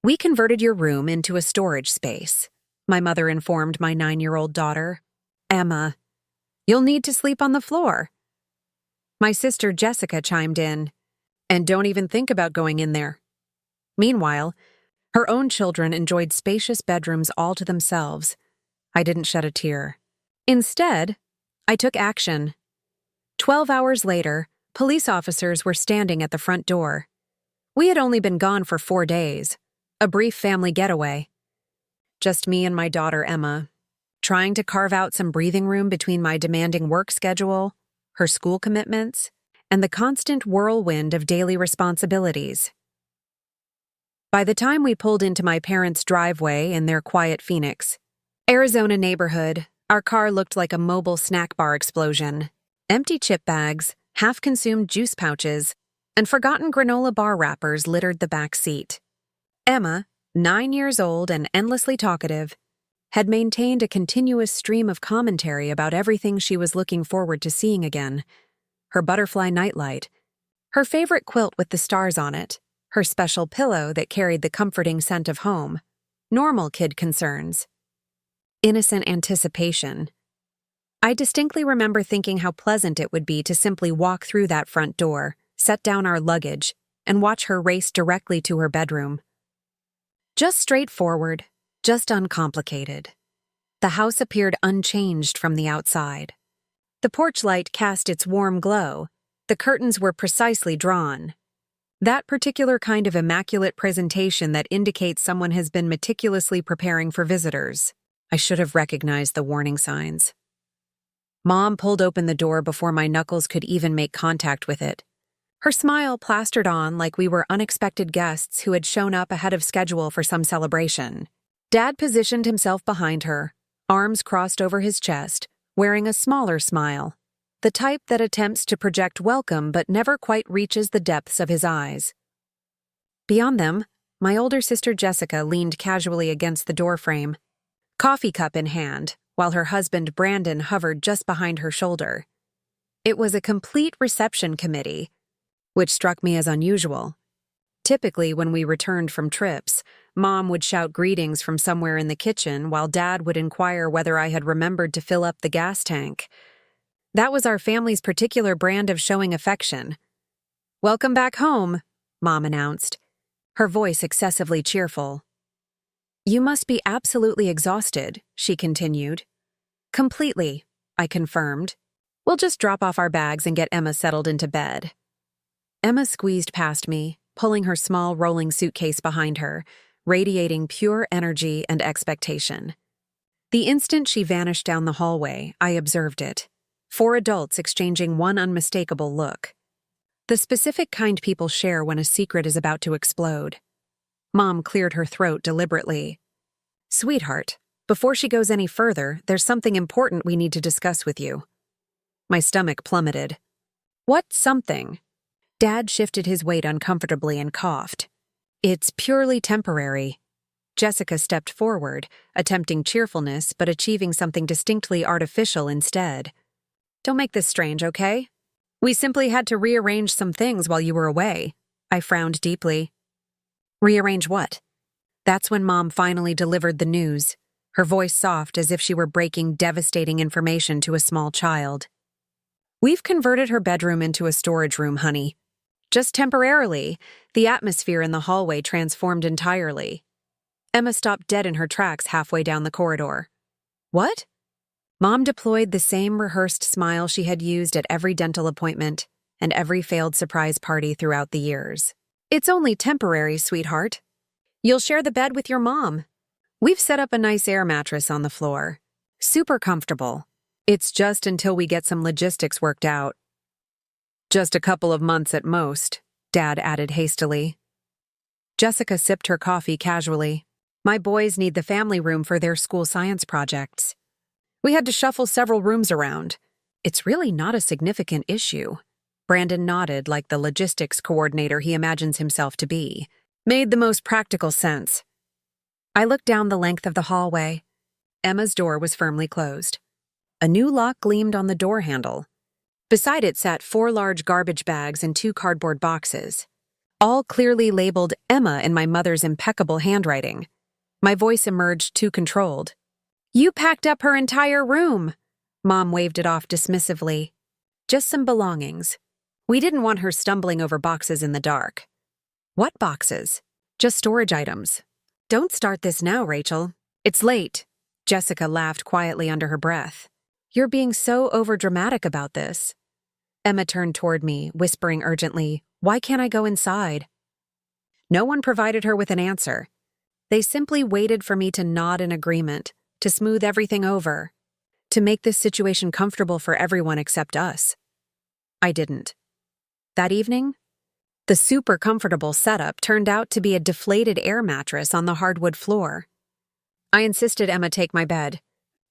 "We converted your room into a storage space," my mother informed my 9-year-old daughter. "Emma, you'll need to sleep on the floor." My sister Jessica chimed in, "And don't even think about going in there." Meanwhile, her own children enjoyed spacious bedrooms all to themselves. I didn't shed a tear. Instead, I took action. 12 hours later, police officers were standing at the front door. We had only been gone for 4 days, a brief family getaway. Just me and my daughter Emma, trying to carve out some breathing room between my demanding work schedule, her school commitments, and the constant whirlwind of daily responsibilities. By the time we pulled into my parents' driveway in their quiet Phoenix, Arizona neighborhood, our car looked like a mobile snack bar explosion. Empty chip bags, half-consumed juice pouches, and forgotten granola bar wrappers littered the back seat. Emma, 9 years old and endlessly talkative, had maintained a continuous stream of commentary about everything she was looking forward to seeing again. Her butterfly nightlight, her favorite quilt with the stars on it, her special pillow that carried the comforting scent of home. Normal kid concerns. Innocent anticipation. I distinctly remember thinking how pleasant it would be to simply walk through that front door, set down our luggage, and watch her race directly to her bedroom. Just straightforward, just uncomplicated. The house appeared unchanged from the outside. The porch light cast its warm glow. The curtains were precisely drawn. That particular kind of immaculate presentation that indicates someone has been meticulously preparing for visitors. I should have recognized the warning signs. Mom pulled open the door before my knuckles could even make contact with it. Her smile plastered on like we were unexpected guests who had shown up ahead of schedule for some celebration. Dad positioned himself behind her, arms crossed over his chest, wearing a smaller smile, the type that attempts to project welcome but never quite reaches the depths of his eyes. Beyond them, my older sister Jessica leaned casually against the doorframe, coffee cup in hand, while her husband Brandon hovered just behind her shoulder. It was a complete reception committee, which struck me as unusual. Typically, when we returned from trips, Mom would shout greetings from somewhere in the kitchen while Dad would inquire whether I had remembered to fill up the gas tank. That was our family's particular brand of showing affection. "Welcome back home," Mom announced, her voice excessively cheerful. "You must be absolutely exhausted," she continued. "Completely," I confirmed. "We'll just drop off our bags and get Emma settled into bed." Emma squeezed past me, pulling her small rolling suitcase behind her, radiating pure energy and expectation. The instant she vanished down the hallway, I observed it. 4 adults exchanging one unmistakable look. The specific kind people share when a secret is about to explode. Mom cleared her throat deliberately. "Sweetheart, before she goes any further, there's something important we need to discuss with you." My stomach plummeted. "What something?" Dad shifted his weight uncomfortably and coughed. "It's purely temporary." Jessica stepped forward, attempting cheerfulness but achieving something distinctly artificial instead. "Don't make this strange, okay? We simply had to rearrange some things while you were away." I frowned deeply. "Rearrange what?" That's when Mom finally delivered the news, her voice soft as if she were breaking devastating information to a small child. "We've converted her bedroom into a storage room, honey. Just temporarily, the atmosphere in the hallway transformed entirely." Emma stopped dead in her tracks halfway down the corridor. "What?" Mom deployed the same rehearsed smile she had used at every dental appointment and every failed surprise party throughout the years. "It's only temporary, sweetheart. You'll share the bed with your mom. We've set up a nice air mattress on the floor. Super comfortable. It's just until we get some logistics worked out." "Just a couple of months at most," Dad added hastily. Jessica sipped her coffee casually. "My boys need the family room for their school science projects. We had to shuffle several rooms around. It's really not a significant issue." Brandon nodded like the logistics coordinator he imagines himself to be. "Made the most practical sense." I looked down the length of the hallway. Emma's door was firmly closed. A new lock gleamed on the door handle. Beside it sat 4 large garbage bags and 2 cardboard boxes. all clearly labeled Emma in my mother's impeccable handwriting. My voice emerged too controlled. "You packed up her entire room." Mom waved it off dismissively. "Just some belongings. We didn't want her stumbling over boxes in the dark." "What boxes?" "Just storage items." "Don't start this now, Rachel. It's late." Jessica laughed quietly under her breath. "You're being so overdramatic about this." Emma turned toward me, whispering urgently, "Why can't I go inside?" No one provided her with an answer. They simply waited for me to nod in agreement, to smooth everything over, to make this situation comfortable for everyone except us. I didn't. That evening, the super comfortable setup turned out to be a deflated air mattress on the hardwood floor. I insisted Emma take my bed.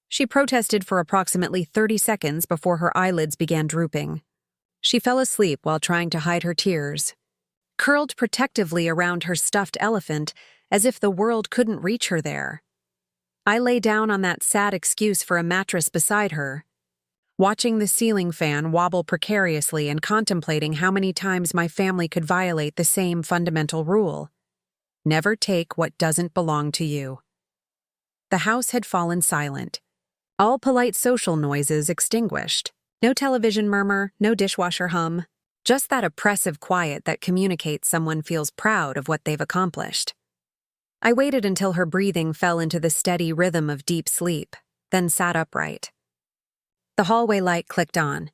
She protested for approximately 30 seconds before her eyelids began drooping. She fell asleep while trying to hide her tears, curled protectively around her stuffed elephant as if the world couldn't reach her there. I lay down on that sad excuse for a mattress beside her, watching the ceiling fan wobble precariously and contemplating how many times my family could violate the same fundamental rule. Never take what doesn't belong to you. The house had fallen silent. All polite social noises extinguished. No television murmur, no dishwasher hum. Just that oppressive quiet that communicates someone feels proud of what they've accomplished. I waited until her breathing fell into the steady rhythm of deep sleep, then sat upright. The hallway light clicked on.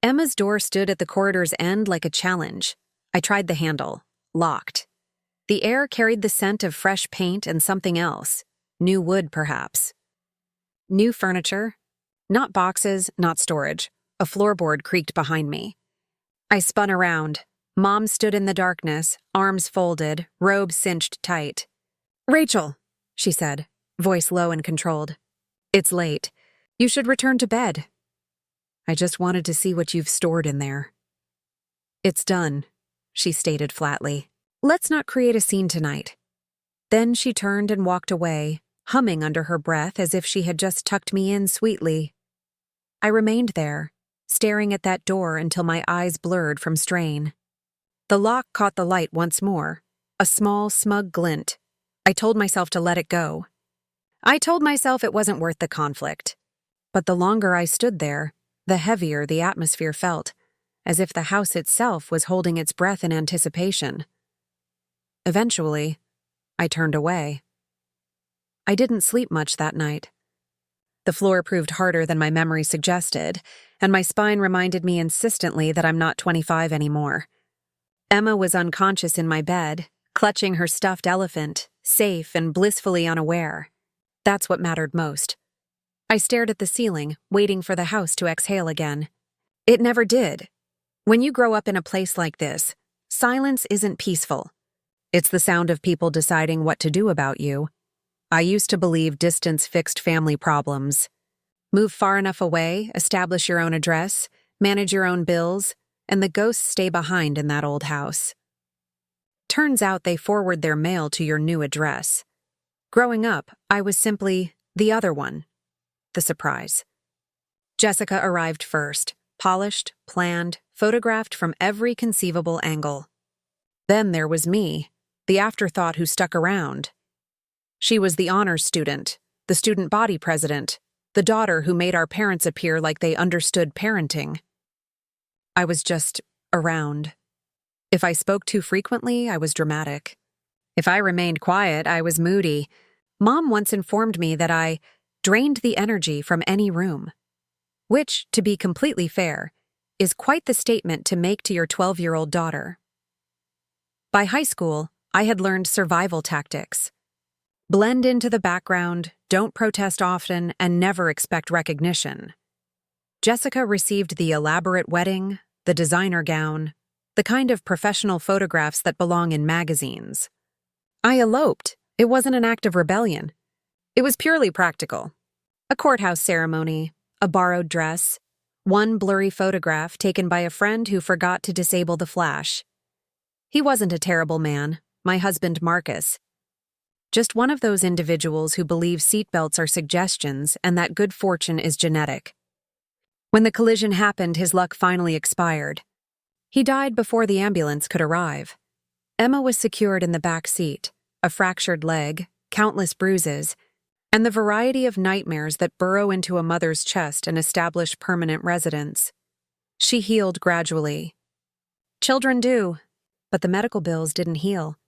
Emma's door stood at the corridor's end like a challenge. I tried the handle. Locked. The air carried the scent of fresh paint and something else. New wood, perhaps. New furniture. Not boxes, not storage. A floorboard creaked behind me. I spun around. Mom stood in the darkness, arms folded, robe cinched tight. "Rachel," she said, voice low and controlled. "It's late. You should return to bed." "I just wanted to see what you've stored in there." "It's done," she stated flatly. "Let's not create a scene tonight." Then she turned and walked away, humming under her breath as if she had just tucked me in sweetly. I remained there, staring at that door until my eyes blurred from strain. The lock caught the light once more, a small, smug glint. I told myself to let it go. I told myself it wasn't worth the conflict. But the longer I stood there, the heavier the atmosphere felt, as if the house itself was holding its breath in anticipation. Eventually, I turned away. I didn't sleep much that night. The floor proved harder than my memory suggested, and my spine reminded me insistently that I'm not 25 anymore. Emma was unconscious in my bed, clutching her stuffed elephant, safe and blissfully unaware. That's what mattered most. I stared at the ceiling, waiting for the house to exhale again. It never did. When you grow up in a place like this, silence isn't peaceful. It's the sound of people deciding what to do about you. I used to believe distance fixed family problems. Move far enough away, establish your own address, manage your own bills, and the ghosts stay behind in that old house. Turns out they forward their mail to your new address. Growing up, I was simply the other one. The surprise. Jessica arrived first, polished, planned, photographed from every conceivable angle. Then there was me, the afterthought who stuck around. She was the honors student, the student body president, the daughter who made our parents appear like they understood parenting. I was just around. If I spoke too frequently, I was dramatic. If I remained quiet, I was moody. Mom once informed me that I drained the energy from any room, which, to be completely fair, is quite the statement to make to your 12-year-old daughter. By high school, I had learned survival tactics. Blend into the background, don't protest often, and never expect recognition. Jessica received the elaborate wedding, the designer gown, the kind of professional photographs that belong in magazines. I eloped. It wasn't an act of rebellion. It was purely practical. A courthouse ceremony, a borrowed dress, one blurry photograph taken by a friend who forgot to disable the flash. He wasn't a terrible man, my husband Marcus. Just one of those individuals who believe seatbelts are suggestions and that good fortune is genetic. When the collision happened, his luck finally expired. He died before the ambulance could arrive. Emma was secured in the back seat, a fractured leg, countless bruises, and the variety of nightmares that burrow into a mother's chest and establish permanent residence. She healed gradually. Children do, but the medical bills didn't heal.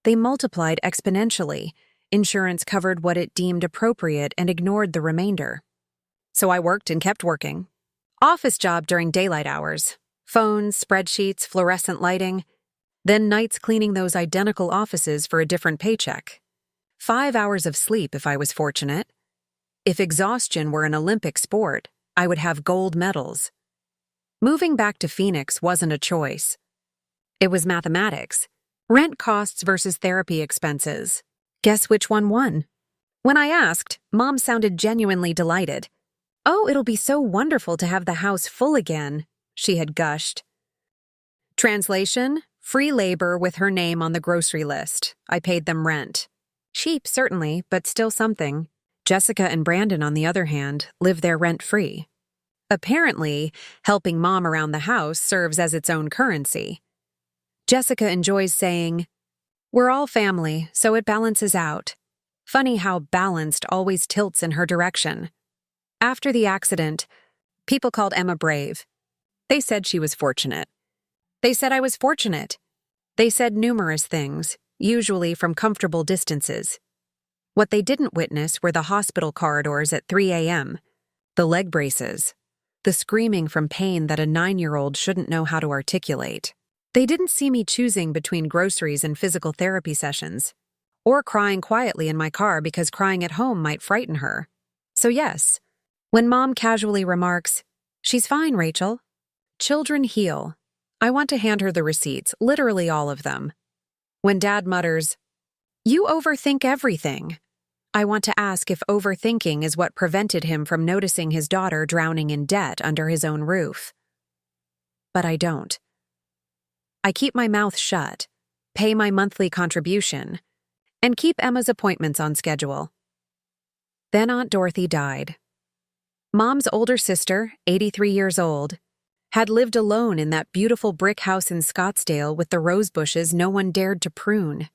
They multiplied exponentially. Insurance covered what it deemed appropriate and ignored the remainder. So I worked and kept working. Office job during daylight hours. Phones, spreadsheets, fluorescent lighting. Then nights cleaning those identical offices for a different paycheck. 5 hours of sleep if I was fortunate. If exhaustion were an Olympic sport, I would have gold medals. Moving back to Phoenix wasn't a choice. It was mathematics. Rent costs versus therapy expenses. Guess which one won? When I asked, Mom sounded genuinely delighted. "Oh, it'll be so wonderful to have the house full again," she had gushed. Translation: free labor with her name on the grocery list. I paid them rent. Cheap, certainly, but still something. Jessica and Brandon, on the other hand, live there rent-free. Apparently, helping Mom around the house serves as its own currency. Jessica enjoys saying, "We're all family, so it balances out." Funny how balanced always tilts in her direction. After the accident, people called Emma brave. They said she was fortunate. They said I was fortunate. They said numerous things, usually from comfortable distances. What they didn't witness were the hospital corridors at 3 a.m., the leg braces, the screaming from pain that a 9-year-old shouldn't know how to articulate. They didn't see me choosing between groceries and physical therapy sessions, or crying quietly in my car because crying at home might frighten her. So yes, when Mom casually remarks, "She's fine, Rachel," children heal. I want to hand her the receipts, literally all of them. When Dad mutters, "You overthink everything," I want to ask if overthinking is what prevented him from noticing his daughter drowning in debt under his own roof. But I don't. I keep my mouth shut, pay my monthly contribution, and keep Emma's appointments on schedule. Then Aunt Dorothy died. Mom's older sister, 83 years old, had lived alone in that beautiful brick house in Scottsdale with the rose bushes no one dared to prune.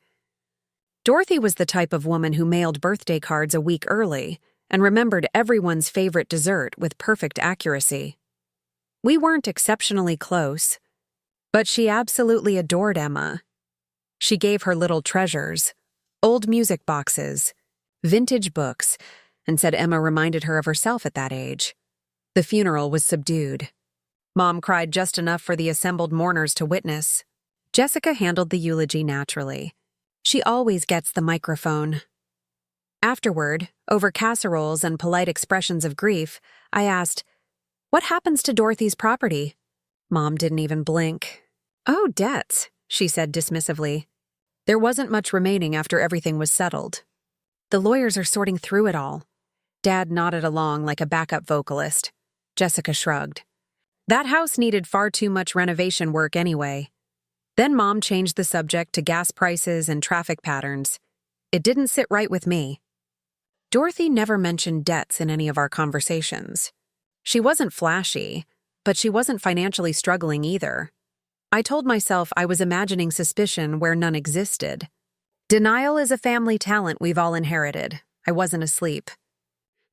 Dorothy was the type of woman who mailed birthday cards a week early and remembered everyone's favorite dessert with perfect accuracy. We weren't exceptionally close, but she absolutely adored Emma. She gave her little treasures, old music boxes, vintage books, and said Emma reminded her of herself at that age. The funeral was subdued. Mom cried just enough for the assembled mourners to witness. Jessica handled the eulogy naturally. She always gets the microphone. Afterward, over casseroles and polite expressions of grief, I asked, "What happens to Dorothy's property?" Mom didn't even blink. "Oh, debts," she said dismissively. There wasn't much remaining after everything was settled. "The lawyers are sorting through it all." Dad nodded along like a backup vocalist. Jessica shrugged. That house needed far too much renovation work anyway. Then Mom changed the subject to gas prices and traffic patterns. It didn't sit right with me. Dorothy never mentioned debts in any of our conversations. She wasn't flashy, but she wasn't financially struggling either. I told myself I was imagining suspicion where none existed. Denial is a family talent we've all inherited. I wasn't asleep.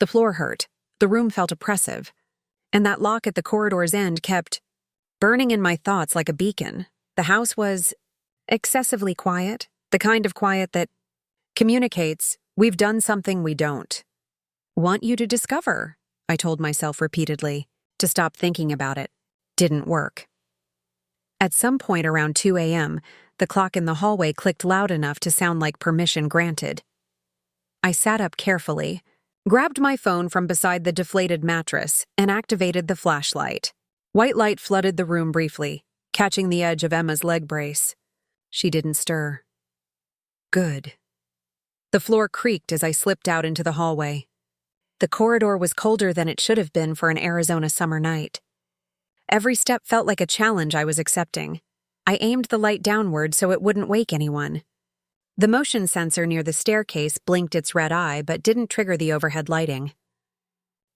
The floor hurt. The room felt oppressive. And that lock at the corridor's end kept burning in my thoughts like a beacon. The house was excessively quiet, the kind of quiet that communicates, "We've done something we don't want you to discover," I told myself repeatedly. To stop thinking about it didn't work. At some point around 2 a.m., the clock in the hallway clicked loud enough to sound like permission granted. I sat up carefully, grabbed my phone from beside the deflated mattress, and activated the flashlight. White light flooded the room briefly, catching the edge of Emma's leg brace. She didn't stir. Good. The floor creaked as I slipped out into the hallway. The corridor was colder than it should have been for an Arizona summer night. Every step felt like a challenge I was accepting. I aimed the light downward so it wouldn't wake anyone. The motion sensor near the staircase blinked its red eye but didn't trigger the overhead lighting.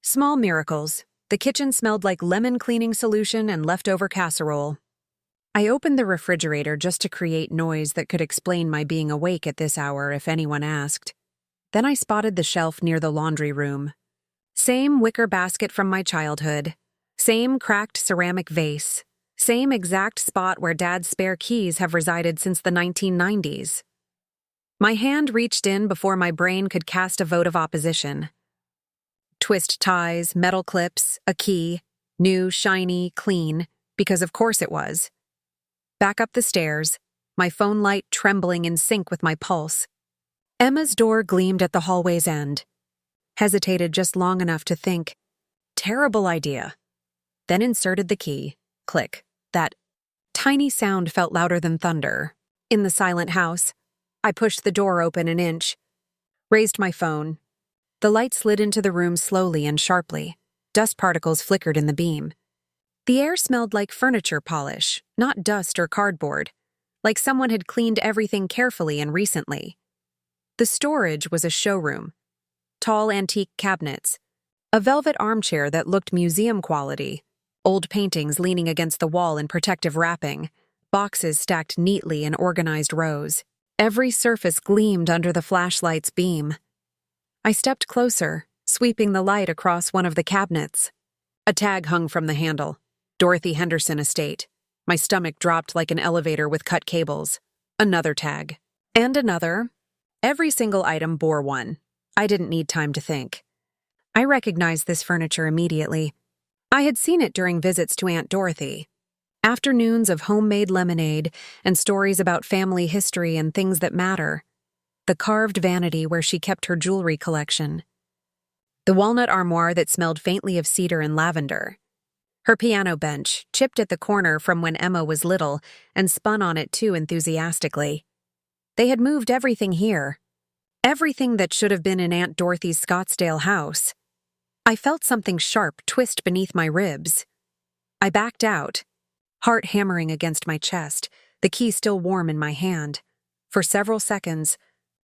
Small miracles. The kitchen smelled like lemon cleaning solution and leftover casserole. I opened the refrigerator just to create noise that could explain my being awake at this hour if anyone asked. Then I spotted the shelf near the laundry room. Same wicker basket from my childhood. Same cracked ceramic vase. Same exact spot where Dad's spare keys have resided since the 1990s. My hand reached in before my brain could cast a vote of opposition. Twist ties, metal clips, a key, new, shiny, clean, because of course it was. Back up the stairs, my phone light trembling in sync with my pulse. Emma's door gleamed at the hallway's end. Hesitated just long enough to think, terrible idea. Then inserted the key. Click. That tiny sound felt louder than thunder. In the silent house, I pushed the door open an inch. Raised my phone. The light slid into the room slowly and sharply. Dust particles flickered in the beam. The air smelled like furniture polish, not dust or cardboard, like someone had cleaned everything carefully and recently. The storage was a showroom. Tall antique cabinets, a velvet armchair that looked museum quality, old paintings leaning against the wall in protective wrapping, boxes stacked neatly in organized rows. Every surface gleamed under the flashlight's beam. I stepped closer, sweeping the light across one of the cabinets. A tag hung from the handle. Dorothy Henderson Estate. My stomach dropped like an elevator with cut cables. Another tag. And another. Every single item bore one. I didn't need time to think. I recognized this furniture immediately. I had seen it during visits to Aunt Dorothy. Afternoons of homemade lemonade and stories about family history and things that matter. The carved vanity where she kept her jewelry collection. The walnut armoire that smelled faintly of cedar and lavender. Her piano bench, chipped at the corner from when Emma was little, and spun on it too enthusiastically. They had moved everything here. Everything that should have been in Aunt Dorothy's Scottsdale house. I felt something sharp twist beneath my ribs. I backed out, heart hammering against my chest, the key still warm in my hand. For several seconds,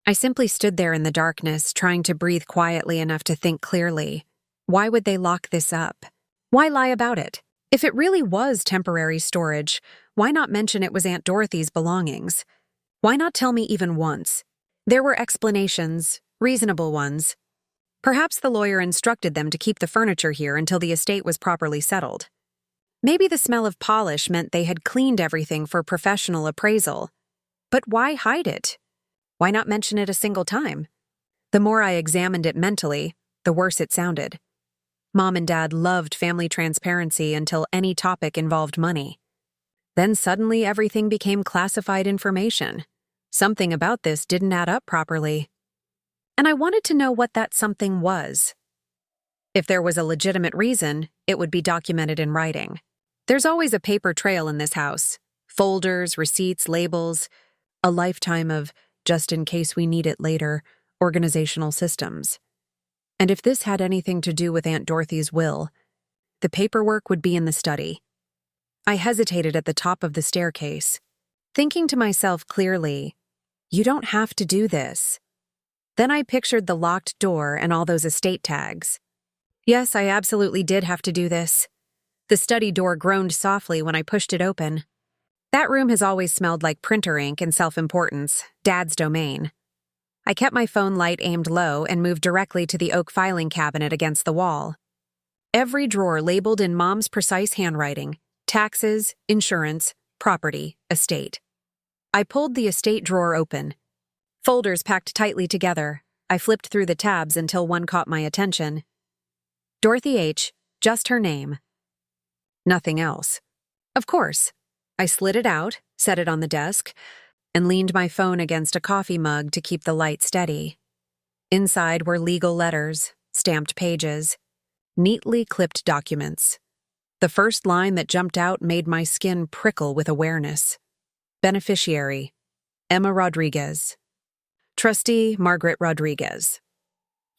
I simply stood there in the darkness, trying to breathe quietly enough to think clearly. Why would they lock this up? Why lie about it? If it really was temporary storage, why not mention it was Aunt Dorothy's belongings? Why not tell me even once? There were explanations, reasonable ones. Perhaps the lawyer instructed them to keep the furniture here until the estate was properly settled. Maybe the smell of polish meant they had cleaned everything for professional appraisal. But why hide it? Why not mention it a single time? The more I examined it mentally, the worse it sounded. Mom and Dad loved family transparency until any topic involved money. Then suddenly everything became classified information. Something about this didn't add up properly. And I wanted to know what that something was. If there was a legitimate reason, it would be documented in writing. There's always a paper trail in this house. Folders, receipts, labels, a lifetime of just in case we need it later, organizational systems. And if this had anything to do with Aunt Dorothy's will, the paperwork would be in the study. I hesitated at the top of the staircase, thinking to myself clearly, you don't have to do this. Then I pictured the locked door and all those estate tags. Yes, I absolutely did have to do this. The study door groaned softly when I pushed it open. That room has always smelled like printer ink and self-importance, Dad's domain. I kept my phone light aimed low and moved directly to the oak filing cabinet against the wall. Every drawer labeled in Mom's precise handwriting: taxes, insurance, property, estate. I pulled the estate drawer open. Folders packed tightly together. I flipped through the tabs until one caught my attention. Dorothy H., just her name. Nothing else. Of course. I slid it out, set it on the desk, and leaned my phone against a coffee mug to keep the light steady. Inside were legal letters, stamped pages, neatly clipped documents. The first line that jumped out made my skin prickle with awareness. Beneficiary: Emma Rodriguez. Trustee: Margaret Rodriguez.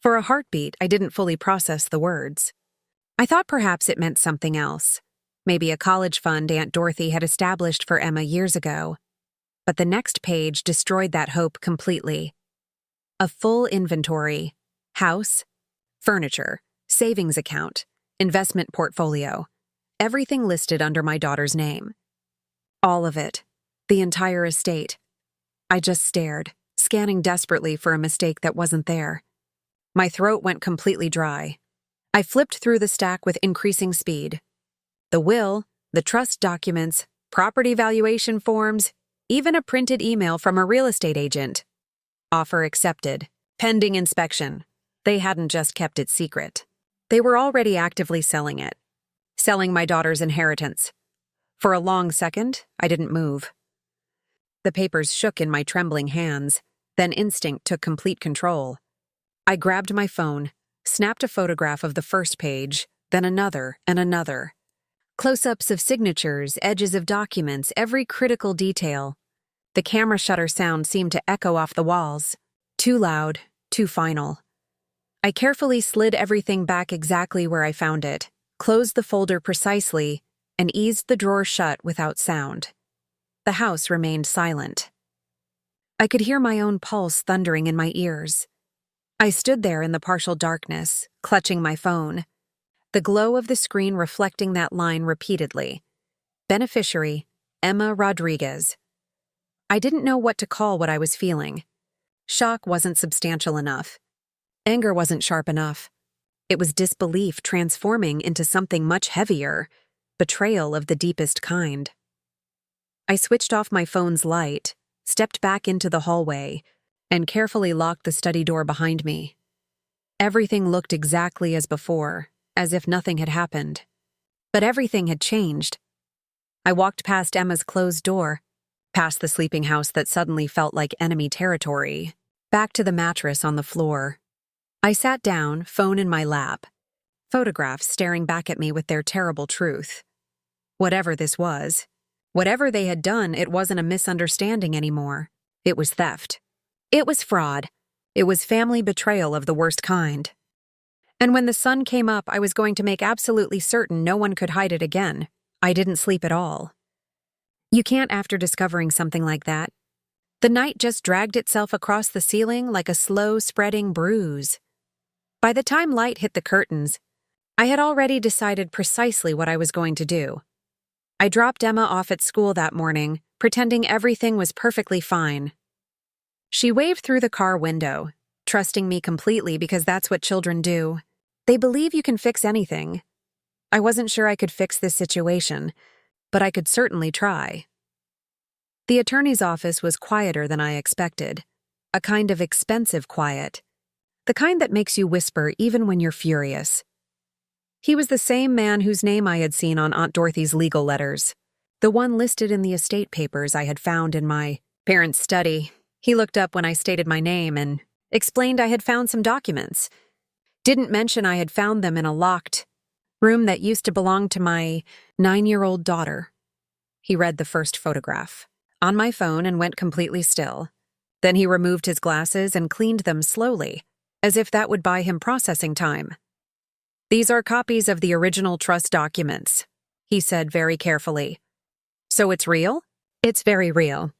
For a heartbeat, I didn't fully process the words. I thought perhaps it meant something else. Maybe a college fund Aunt Dorothy had established for Emma years ago. But the next page destroyed that hope completely. A full inventory: house, furniture, savings account, investment portfolio, everything listed under my daughter's name. All of it. The entire estate. I just stared, scanning desperately for a mistake that wasn't there. My throat went completely dry. I flipped through the stack with increasing speed. The will, the trust documents, property valuation forms, even a printed email from a real estate agent. Offer accepted. Pending inspection. They hadn't just kept it secret. They were already actively selling it. Selling my daughter's inheritance. For a long second, I didn't move. The papers shook in my trembling hands, then instinct took complete control. I grabbed my phone, snapped a photograph of the first page, then another and another. Close-ups of signatures, edges of documents, every critical detail. The camera shutter sound seemed to echo off the walls. Too loud, too final. I carefully slid everything back exactly where I found it, closed the folder precisely, and eased the drawer shut without sound. The house remained silent. I could hear my own pulse thundering in my ears. I stood there in the partial darkness, clutching my phone, the glow of the screen reflecting that line repeatedly. Beneficiary, Emma Rodriguez. I didn't know what to call what I was feeling. Shock wasn't substantial enough. Anger wasn't sharp enough. It was disbelief transforming into something much heavier, betrayal of the deepest kind. I switched off my phone's light, stepped back into the hallway, and carefully locked the study door behind me. Everything looked exactly as before, as if nothing had happened. But everything had changed. I walked past Emma's closed door, past the sleeping house that suddenly felt like enemy territory, back to the mattress on the floor. I sat down, phone in my lap, photographs staring back at me with their terrible truth. Whatever this was, whatever they had done, it wasn't a misunderstanding anymore. It was theft. It was fraud. It was family betrayal of the worst kind. And when the sun came up, I was going to make absolutely certain no one could hide it again. I didn't sleep at all. You can't after discovering something like that. The night just dragged itself across the ceiling like a slow spreading bruise. By the time light hit the curtains, I had already decided precisely what I was going to do. I dropped Emma off at school that morning, pretending everything was perfectly fine. She waved through the car window, trusting me completely because that's what children do. They believe you can fix anything. I wasn't sure I could fix this situation, but I could certainly try. The attorney's office was quieter than I expected, a kind of expensive quiet, the kind that makes you whisper even when you're furious. He was the same man whose name I had seen on Aunt Dorothy's legal letters, the one listed in the estate papers I had found in my parents' study. He looked up when I stated my name and explained I had found some documents. Didn't mention I had found them in a locked room that used to belong to my 9-year-old daughter. He read the first photograph on my phone and went completely still. Then he removed his glasses and cleaned them slowly, as if that would buy him processing time. "These are copies of the original trust documents," he said very carefully. "So it's real?" "It's very real.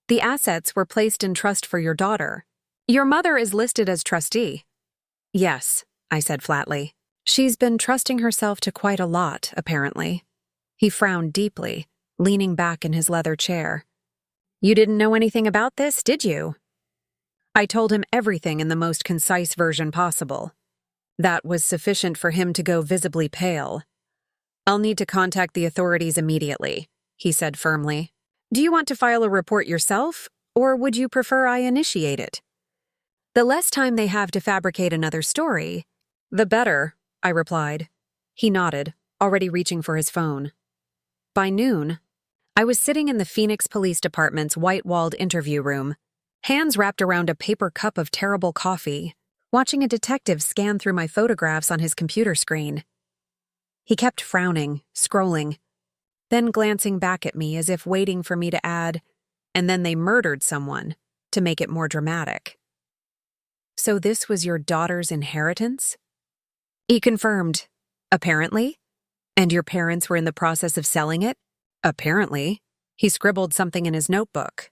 The assets were placed in trust for your daughter. Your mother is listed as trustee." "Yes," I said flatly. "She's been trusting herself to quite a lot, apparently." He frowned deeply, leaning back in his leather chair. "You didn't know anything about this, did you?" I told him everything in the most concise version possible. That was sufficient for him to go visibly pale. "I'll need to contact the authorities immediately," he said firmly. "Do you want to file a report yourself, or would you prefer I initiate it?" "The less time they have to fabricate another story, the better," I replied. He nodded, already reaching for his phone. By noon, I was sitting in the Phoenix Police Department's white-walled interview room, hands wrapped around a paper cup of terrible coffee, watching a detective scan through my photographs on his computer screen. He kept frowning, scrolling, then glancing back at me as if waiting for me to add, "And then they murdered someone," to make it more dramatic. "So this was your daughter's inheritance?" He confirmed. "Apparently? And your parents were in the process of selling it?" "Apparently." He scribbled something in his notebook.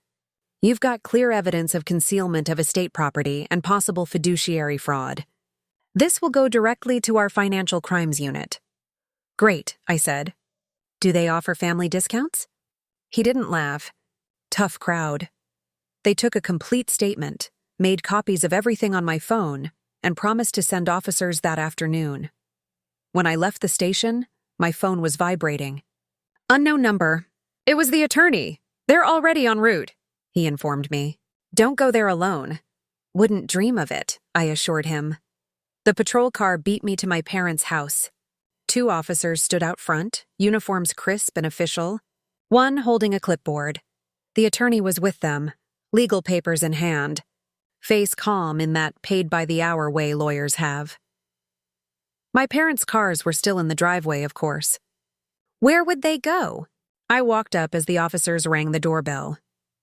"You've got clear evidence of concealment of estate property and possible fiduciary fraud. This will go directly to our financial crimes unit." "Great," I said. "Do they offer family discounts?" He didn't laugh. Tough crowd. They took a complete statement, made copies of everything on my phone, and promised to send officers that afternoon. When I left the station, my phone was vibrating. Unknown number. It was the attorney. They're already en route, he informed me. Don't go there alone. Wouldn't dream of it, I assured him. The patrol car beat me to my parents' house. 2 officers stood out front, uniforms crisp and official, one holding a clipboard. The attorney was with them, legal papers in hand, face calm in that paid-by-the-hour way lawyers have. My parents' cars were still in the driveway, of course. Where would they go? I walked up as the officers rang the doorbell.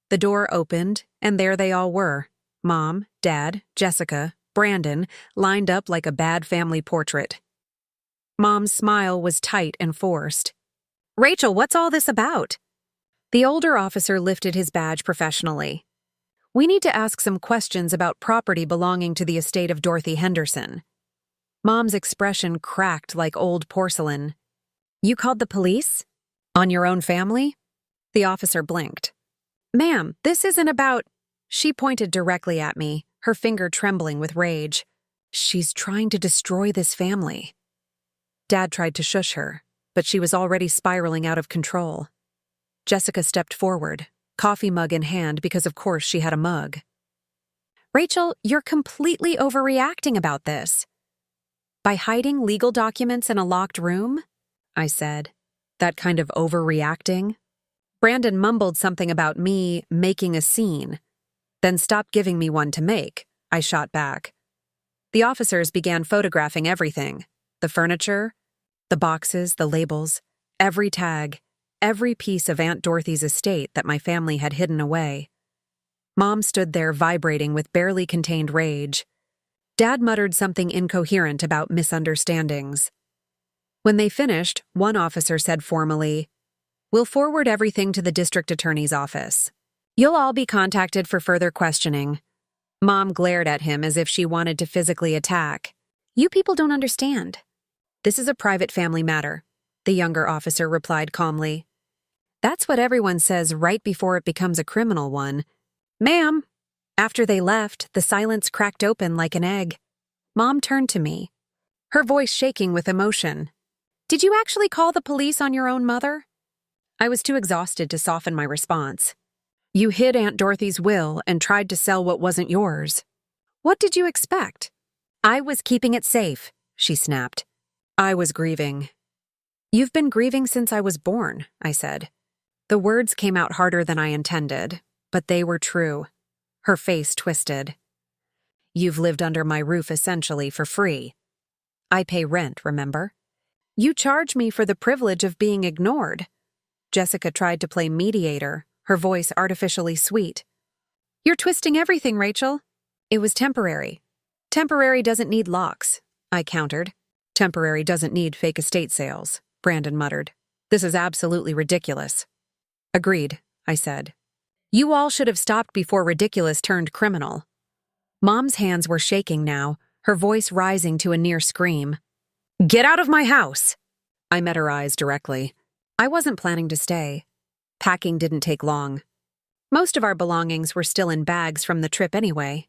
The door opened, and there they all were. Mom, Dad, Jessica, Brandon, lined up like a bad family portrait. Mom's smile was tight and forced. Rachel, what's all this about? The older officer lifted his badge professionally. We need to ask some questions about property belonging to the estate of Dorothy Henderson. Mom's expression cracked like old porcelain. You called the police? On your own family? The officer blinked. Ma'am, this isn't about... She pointed directly at me, her finger trembling with rage. She's trying to destroy this family. Dad tried to shush her, but she was already spiraling out of control. Jessica stepped forward, coffee mug in hand because of course she had a mug. Rachel, you're completely overreacting about this. By hiding legal documents in a locked room? I said. That kind of overreacting? Brandon mumbled something about me making a scene. Then stop giving me one to make, I shot back. The officers began photographing everything. The furniture, the boxes, the labels, every tag, every piece of Aunt Dorothy's estate that my family had hidden away. Mom stood there vibrating with barely contained rage. Dad muttered something incoherent about misunderstandings. When they finished, one officer said formally, We'll forward everything to the district attorney's office. You'll all be contacted for further questioning. Mom glared at him as if she wanted to physically attack. You people don't understand. This is a private family matter, the younger officer replied calmly. That's what everyone says right before it becomes a criminal one. Ma'am. After they left, the silence cracked open like an egg. Mom turned to me, her voice shaking with emotion. Did you actually call the police on your own mother? I was too exhausted to soften my response. You hid Aunt Dorothy's will and tried to sell what wasn't yours. What did you expect? I was keeping it safe, she snapped. I was grieving. You've been grieving since I was born, I said. The words came out harder than I intended, but they were true. Her face twisted. You've lived under my roof essentially for free. I pay rent, remember? You charge me for the privilege of being ignored. Jessica tried to play mediator, her voice artificially sweet. You're twisting everything, Rachel. It was temporary. Temporary doesn't need locks, I countered. Temporary doesn't need fake estate sales, Brandon muttered. This is absolutely ridiculous. Agreed, I said. You all should have stopped before ridiculous turned criminal. Mom's hands were shaking now, her voice rising to a near scream. Get out of my house! I met her eyes directly. I wasn't planning to stay. Packing didn't take long. Most of our belongings were still in bags from the trip anyway.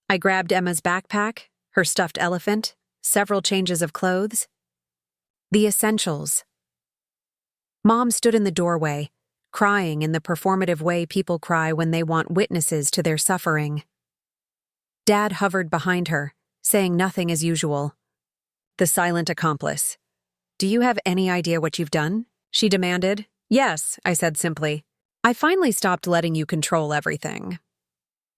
I grabbed Emma's backpack, her stuffed elephant, several changes of clothes. The essentials. Mom stood in the doorway, crying in the performative way people cry when they want witnesses to their suffering. Dad hovered behind her, saying nothing as usual. The silent accomplice. Do you have any idea what you've done? She demanded. Yes, I said simply. I finally stopped letting you control everything.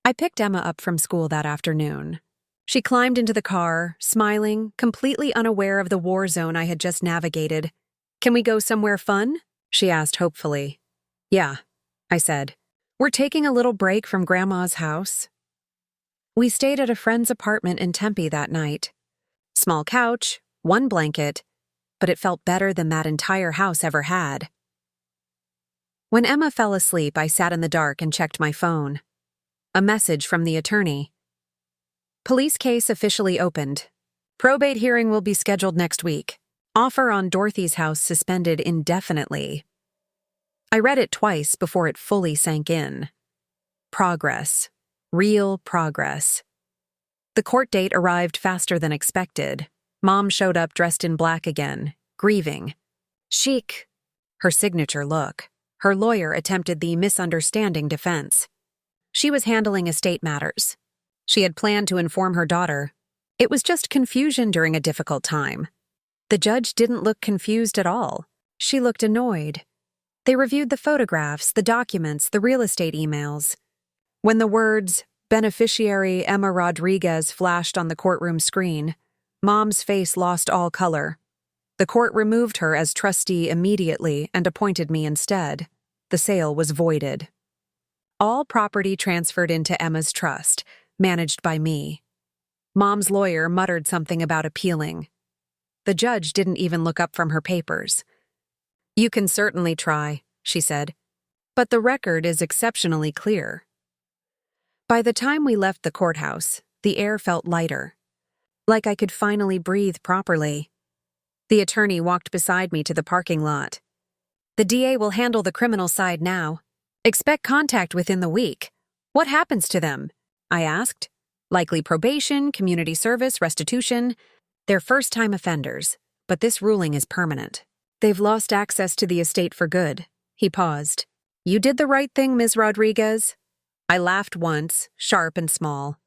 I picked Emma up from school that afternoon. She climbed into the car, smiling, completely unaware of the war zone I had just navigated. Can we go somewhere fun? She asked hopefully. Yeah, I said. We're taking a little break from Grandma's house. We stayed at a friend's apartment in Tempe that night. Small couch, one blanket, but it felt better than that entire house ever had. When Emma fell asleep, I sat in the dark and checked my phone. A message from the attorney. Police case officially opened. Probate hearing will be scheduled next week. Offer on Dorothy's house suspended indefinitely. I read it twice before it fully sank in. Progress. Real progress. The court date arrived faster than expected. Mom showed up dressed in black again, grieving. Chic. Her signature look. Her lawyer attempted the misunderstanding defense. She was handling estate matters. She had planned to inform her daughter. It was just confusion during a difficult time. The judge didn't look confused at all. She looked annoyed. They reviewed the photographs, the documents, the real estate emails. When the words, "Beneficiary Emma Rodriguez," flashed on the courtroom screen, Mom's face lost all color. The court removed her as trustee immediately and appointed me instead. The sale was voided. All property transferred into Emma's trust, managed by me. Mom's lawyer muttered something about appealing. The judge didn't even look up from her papers. "You can certainly try," she said, "but the record is exceptionally clear." By the time we left the courthouse, the air felt lighter, like I could finally breathe properly. The attorney walked beside me to the parking lot. "The DA will handle the criminal side now. Expect contact within the week. What happens to them?" I asked. "Likely probation, community service, restitution. They're first-time offenders, but this ruling is permanent. They've lost access to the estate for good." He paused. "You did the right thing, Ms. Rodriguez." I laughed once, sharp and small.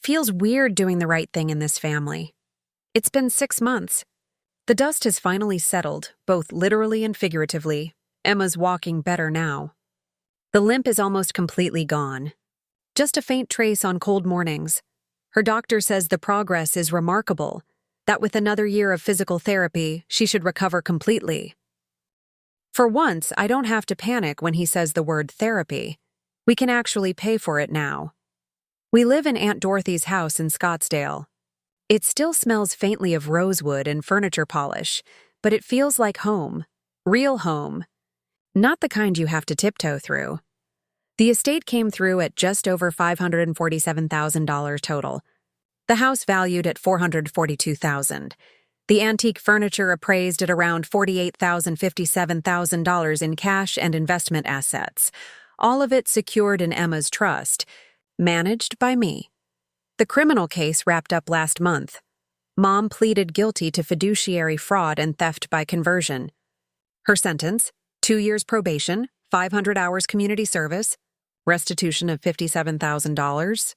Feels weird doing the right thing in this family. It's been 6 months. The dust has finally settled, both literally and figuratively. Emma's walking better now. The limp is almost completely gone. Just a faint trace on cold mornings. Her doctor says the progress is remarkable, that with another year of physical therapy, she should recover completely. For once, I don't have to panic when he says the word therapy. We can actually pay for it now. We live in Aunt Dorothy's house in Scottsdale. It still smells faintly of rosewood and furniture polish, but it feels like home. Real home. Not the kind you have to tiptoe through. The estate came through at just over $547,000 total. The house valued at $442,000. The antique furniture appraised at around $48,057,000 in cash and investment assets. All of it secured in Emma's trust, managed by me. The criminal case wrapped up last month. Mom pleaded guilty to fiduciary fraud and theft by conversion. Her sentence, 2 years probation, 500 hours community service, restitution of $57,000,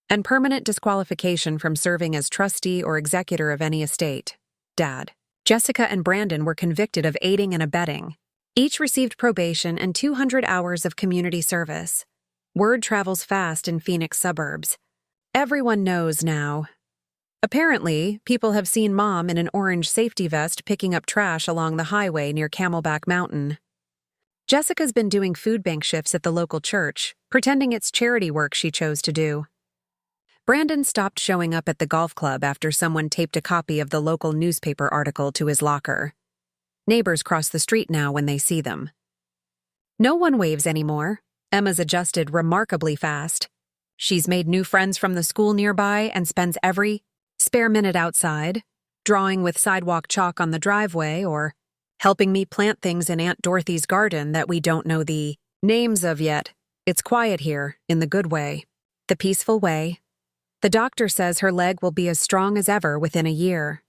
and permanent disqualification from serving as trustee or executor of any estate. Dad. Jessica and Brandon were convicted of aiding and abetting. Each received probation and 200 hours of community service. Word travels fast in Phoenix suburbs. Everyone knows now. Apparently, people have seen Mom in an orange safety vest picking up trash along the highway near Camelback Mountain. Jessica's been doing food bank shifts at the local church, pretending it's charity work she chose to do. Brandon stopped showing up at the golf club after someone taped a copy of the local newspaper article to his locker. Neighbors cross the street now when they see them. No one waves anymore. Emma's adjusted remarkably fast. She's made new friends from the school nearby and spends every spare minute outside, drawing with sidewalk chalk on the driveway or helping me plant things in Aunt Dorothy's garden that we don't know the names of yet. It's quiet here, in the good way, the peaceful way. The doctor says her leg will be as strong as ever within a year.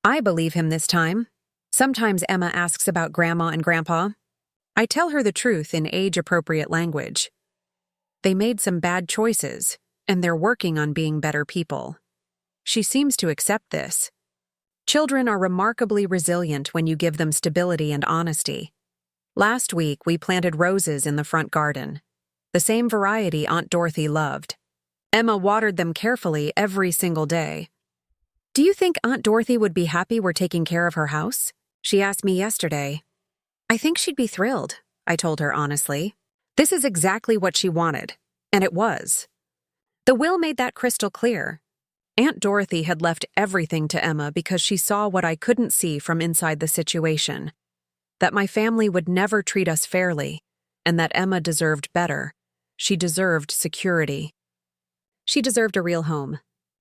I believe him this time. Sometimes Emma asks about Grandma and Grandpa. I tell her the truth in age-appropriate language. They made some bad choices, and they're working on being better people. She seems to accept this. Children are remarkably resilient when you give them stability and honesty. Last week, we planted roses in the front garden, the same variety Aunt Dorothy loved. Emma watered them carefully every single day. "Do you think Aunt Dorothy would be happy we're taking care of her house?" She asked me yesterday. "I think she'd be thrilled," I told her honestly. This is exactly what she wanted, and it was. The will made that crystal clear. Aunt Dorothy had left everything to Emma because she saw what I couldn't see from inside the situation. That my family would never treat us fairly, and that Emma deserved better. She deserved security. She deserved a real home.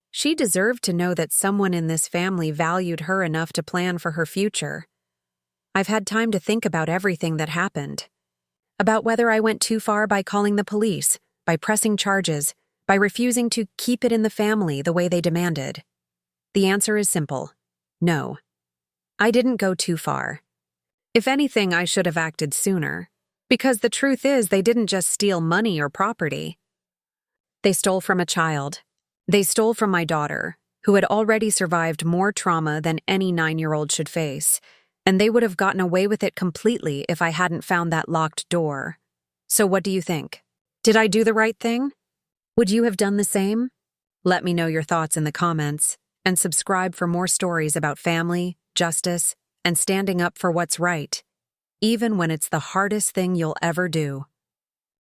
She deserved to know that someone in this family valued her enough to plan for her future. I've had time to think about everything that happened. About whether I went too far by calling the police, by pressing charges, by refusing to keep it in the family the way they demanded. The answer is simple. No. I didn't go too far. If anything, I should have acted sooner. Because the truth is, they didn't just steal money or property. They stole from a child. They stole from my daughter, who had already survived more trauma than any 9-year-old should face, and they would have gotten away with it completely if I hadn't found that locked door. So what do you think? Did I do the right thing? Would you have done the same? Let me know your thoughts in the comments, and subscribe for more stories about family, justice, and standing up for what's right, even when it's the hardest thing you'll ever do.